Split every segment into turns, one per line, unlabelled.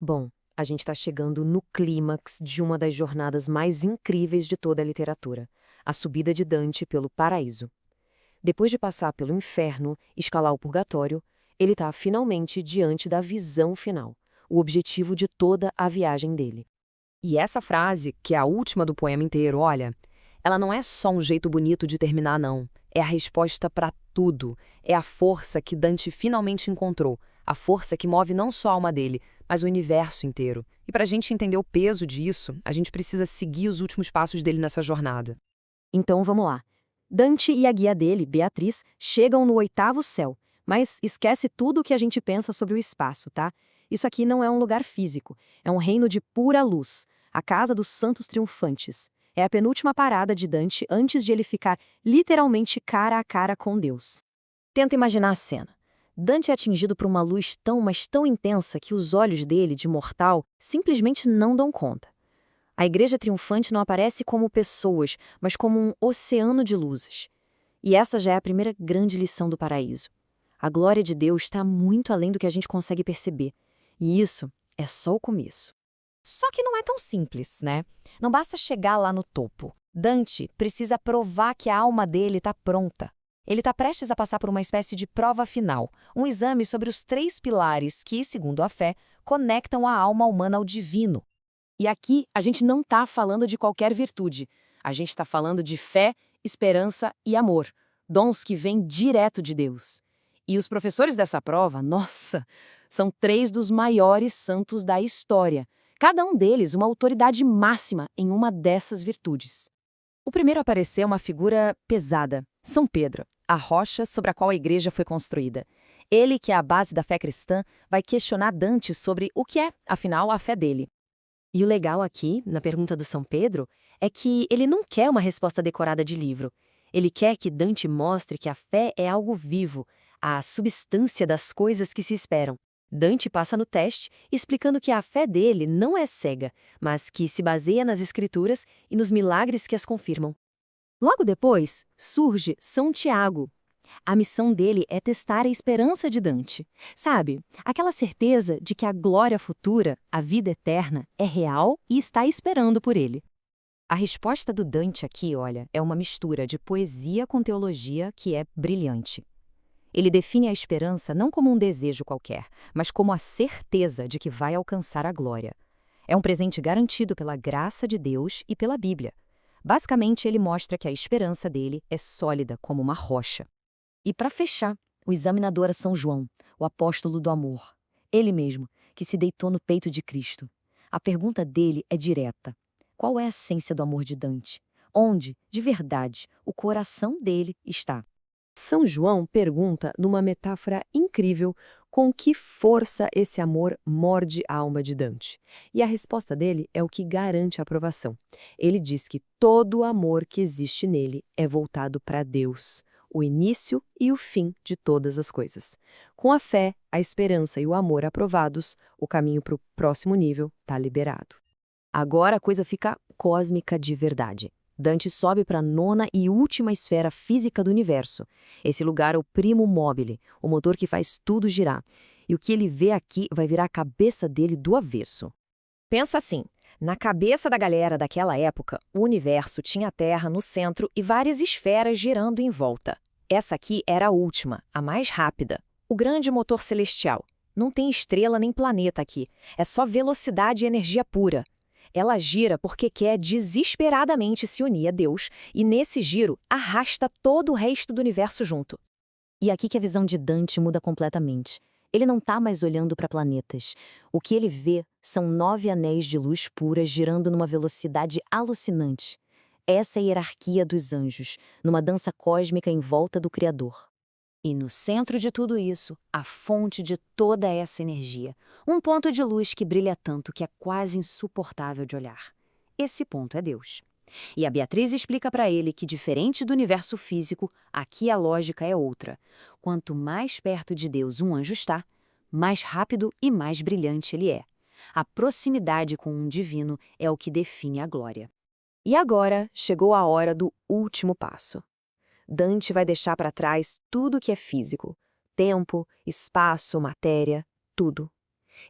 Bom, a gente está chegando no clímax de uma das jornadas mais incríveis de toda a literatura, a subida de Dante pelo paraíso. Depois de passar pelo inferno e escalar o purgatório, ele está finalmente diante da visão final, o objetivo de toda a viagem dele.
E essa frase, que é a última do poema inteiro, olha, ela não é só um jeito bonito de terminar, não. É a resposta para tudo. É a força que Dante finalmente encontrou. A força que move não só a alma dele, mas o universo inteiro. E para a gente entender o peso disso, a gente precisa seguir os últimos passos dele nessa jornada.
Então vamos lá. Dante e a guia dele, Beatriz, chegam no oitavo céu, mas esquece tudo o que a gente pensa sobre o espaço, tá? Isso aqui não é um lugar físico, é um reino de pura luz, a casa dos santos triunfantes. É a penúltima parada de Dante antes de ele ficar literalmente cara a cara com Deus. Tenta imaginar a cena. Dante é atingido por uma luz tão, mas tão intensa que os olhos dele, de mortal, simplesmente não dão conta. A igreja triunfante não aparece como pessoas, mas como um oceano de luzes. E essa já é a primeira grande lição do paraíso. A glória de Deus está muito além do que a gente consegue perceber. E isso é só o começo.
Só que não é tão simples, né? Não basta chegar lá no topo. Dante precisa provar que a alma dele está pronta. Ele está prestes a passar por uma espécie de prova final, um exame sobre os três pilares que, segundo a fé, conectam a alma humana ao divino.
E aqui a gente não está falando de qualquer virtude. A gente está falando de fé, esperança e amor. Dons que vêm direto de Deus. E os professores dessa prova, nossa, são três dos maiores santos da história. Cada um deles uma autoridade máxima em uma dessas virtudes. O primeiro a aparecer é uma figura pesada, São Pedro, a rocha sobre a qual a igreja foi construída. Ele, que é a base da fé cristã, vai questionar Dante sobre o que é, afinal, a fé dele. E o legal aqui, na pergunta do São Pedro, é que ele não quer uma resposta decorada de livro. Ele quer que Dante mostre que a fé é algo vivo, a substância das coisas que se esperam. Dante passa no teste, explicando que a fé dele não é cega, mas que se baseia nas escrituras e nos milagres que as confirmam. Logo depois, surge São Tiago. A missão dele é testar a esperança de Dante. Sabe, aquela certeza de que a glória futura, a vida eterna, é real e está esperando por ele. A resposta do Dante aqui, olha, é uma mistura de poesia com teologia que é brilhante. Ele define a esperança não como um desejo qualquer, mas como a certeza de que vai alcançar a glória. É um presente garantido pela graça de Deus e pela Bíblia. Basicamente, ele mostra que a esperança dele é sólida como uma rocha. E para fechar, o examinador é São João, o apóstolo do amor. Ele mesmo, que se deitou no peito de Cristo. A pergunta dele é direta. Qual é a essência do amor de Dante? Onde, de verdade, o coração dele está? São João pergunta, numa metáfora incrível, com que força esse amor morde a alma de Dante. E a resposta dele é o que garante a aprovação. Ele diz que todo o amor que existe nele é voltado para Deus, o início e o fim de todas as coisas. Com a fé, a esperança e o amor aprovados, o caminho para o próximo nível está liberado. Agora a coisa fica cósmica de verdade. Dante sobe para a nona e última esfera física do universo. Esse lugar é o primo mobile, o motor que faz tudo girar. E o que ele vê aqui vai virar a cabeça dele do avesso. Pensa assim, na cabeça da galera daquela época, o universo tinha a Terra no centro e várias esferas girando em volta. Essa aqui era a última, a mais rápida. O grande motor celestial. Não tem estrela nem planeta aqui. É só velocidade e energia pura. Ela gira porque quer desesperadamente se unir a Deus e, nesse giro, arrasta todo o resto do universo junto. E aqui que a visão de Dante muda completamente. Ele não está mais olhando para planetas. O que ele vê são 9 anéis de luz pura girando numa velocidade alucinante. Essa é a hierarquia dos anjos, numa dança cósmica em volta do Criador. E no centro de tudo isso, a fonte de toda essa energia. Um ponto de luz que brilha tanto que é quase insuportável de olhar. Esse ponto é Deus. E a Beatriz explica para ele que, diferente do universo físico, aqui a lógica é outra. Quanto mais perto de Deus um anjo está, mais rápido e mais brilhante ele é. A proximidade com um divino é o que define a glória. E agora chegou a hora do último passo. Dante vai deixar para trás tudo que é físico. Tempo, espaço, matéria, tudo.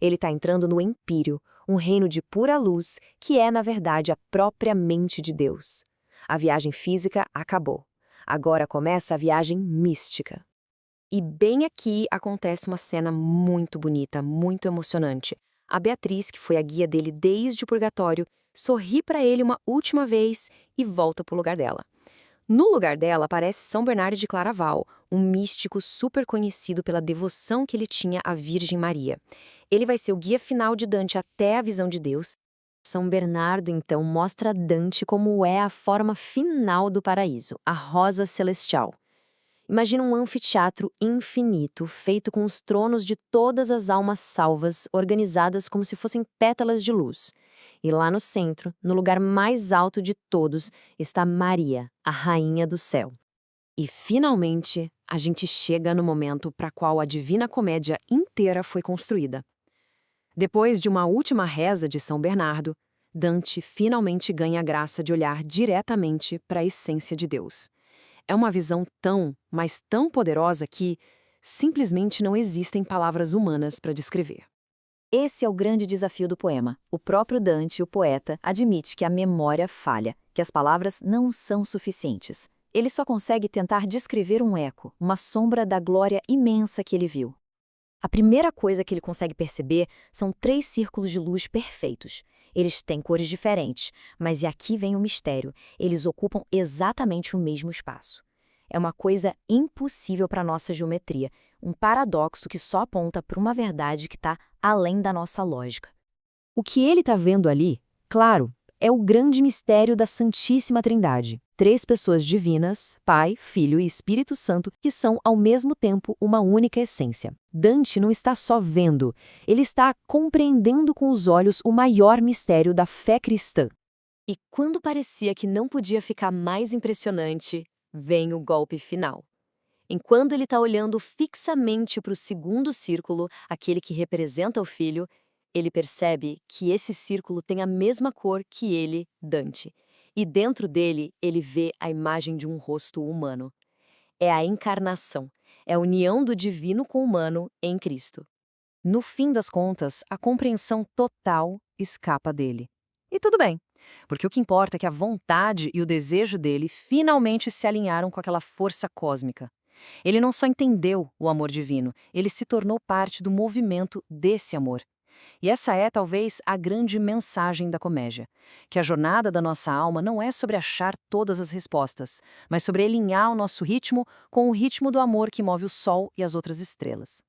Ele está entrando no Empírio, um reino de pura luz, que é, na verdade, a própria mente de Deus. A viagem física acabou. Agora começa a viagem mística. E bem aqui acontece uma cena muito bonita, muito emocionante. A Beatriz, que foi a guia dele desde o purgatório, sorri para ele uma última vez e volta para o lugar dela. No lugar dela aparece São Bernardo de Claraval, um místico super conhecido pela devoção que ele tinha à Virgem Maria. Ele vai ser o guia final de Dante até a visão de Deus. São Bernardo, então, mostra a Dante como é a forma final do paraíso, a rosa celestial. Imagina um anfiteatro infinito, feito com os tronos de todas as almas salvas, organizadas como se fossem pétalas de luz. E lá no centro, no lugar mais alto de todos, está Maria, a rainha do céu. E, finalmente, a gente chega no momento para qual a Divina Comédia inteira foi construída. Depois de uma última reza de São Bernardo, Dante finalmente ganha a graça de olhar diretamente para a essência de Deus. É uma visão tão, mas tão poderosa que simplesmente não existem palavras humanas para descrever.
Esse é o grande desafio do poema. O próprio Dante, o poeta, admite que a memória falha, que as palavras não são suficientes. Ele só consegue tentar descrever um eco, uma sombra da glória imensa que ele viu. A primeira coisa que ele consegue perceber são 3 círculos de luz perfeitos. Eles têm cores diferentes, mas e aqui vem o mistério, eles ocupam exatamente o mesmo espaço. É uma coisa impossível para a nossa geometria, um paradoxo que só aponta para uma verdade que está além da nossa lógica. O que ele está vendo ali, claro, é o grande mistério da Santíssima Trindade. 3 pessoas divinas, Pai, Filho e Espírito Santo, que são ao mesmo tempo uma única essência. Dante não está só vendo, ele está compreendendo com os olhos o maior mistério da fé cristã.
E quando parecia que não podia ficar mais impressionante, vem o golpe final. Enquanto ele está olhando fixamente para o segundo círculo, aquele que representa o Filho, ele percebe que esse círculo tem a mesma cor que ele, Dante. E dentro dele, ele vê a imagem de um rosto humano. É a encarnação, é a união do divino com o humano em Cristo. No fim das contas, a compreensão total escapa dele. E tudo bem, porque o que importa é que a vontade e o desejo dele finalmente se alinharam com aquela força cósmica. Ele não só entendeu o amor divino, ele se tornou parte do movimento desse amor. E essa é, talvez, a grande mensagem da comédia, que a jornada da nossa alma não é sobre achar todas as respostas, mas sobre alinhar o nosso ritmo com o ritmo do amor que move o sol e as outras estrelas.